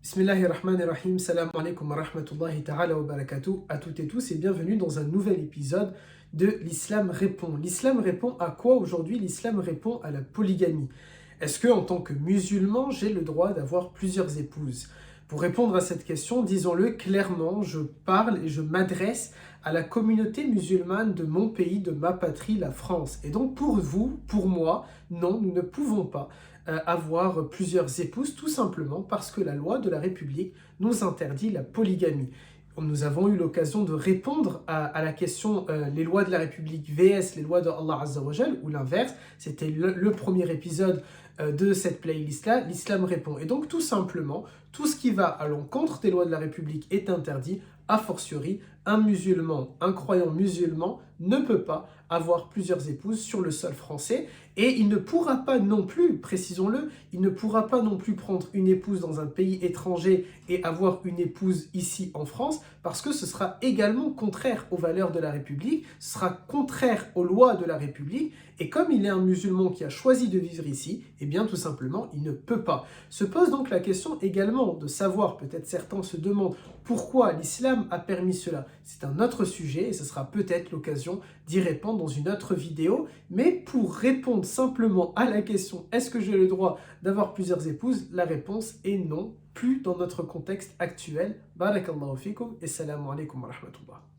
Bismillahirrahmanirrahim, salam alaikum wa rahmatullahi ta'ala wa barakatuh à toutes et tous et bienvenue dans un nouvel épisode de l'Islam répond. L'Islam répond à quoi aujourd'hui? L'Islam répond à la polygamie. Est-ce que en tant que musulman, j'ai le droit d'avoir plusieurs épouses? Pour répondre à cette question, disons-le clairement, je parle et je m'adresse à la communauté musulmane de mon pays, de ma patrie, la France. Et donc pour vous, pour moi, non, nous ne pouvons pas avoir plusieurs épouses, tout simplement parce que la loi de la République nous interdit la polygamie. Nous avons eu l'occasion de répondre à la question les lois de la République vs les lois de Allah Azza wa Jal, ou l'inverse. C'était le premier épisode de cette playlist-là, l'Islam répond. Et donc tout simplement, tout ce qui va à l'encontre des lois de la République est interdit. A fortiori, un musulman, un croyant musulman ne peut pas avoir plusieurs épouses sur le sol français et il ne pourra pas non plus, précisons-le, il ne pourra pas non plus prendre une épouse dans un pays étranger et avoir une épouse ici en France parce que ce sera également contraire aux valeurs de la République, ce sera contraire aux lois de la République et comme il est un musulman qui a choisi de vivre ici, eh bien tout simplement il ne peut pas. Se pose donc la question également de savoir, peut-être certains se demandent pourquoi l'islam a permis cela. C'est un autre sujet et ce sera peut-être l'occasion d'y répondre dans une autre vidéo. Mais pour répondre simplement à la question est-ce que j'ai le droit d'avoir plusieurs épouses, la réponse est non, plus dans notre contexte actuel. Barakallahu fikum et salam alaikum wa rahmatullah.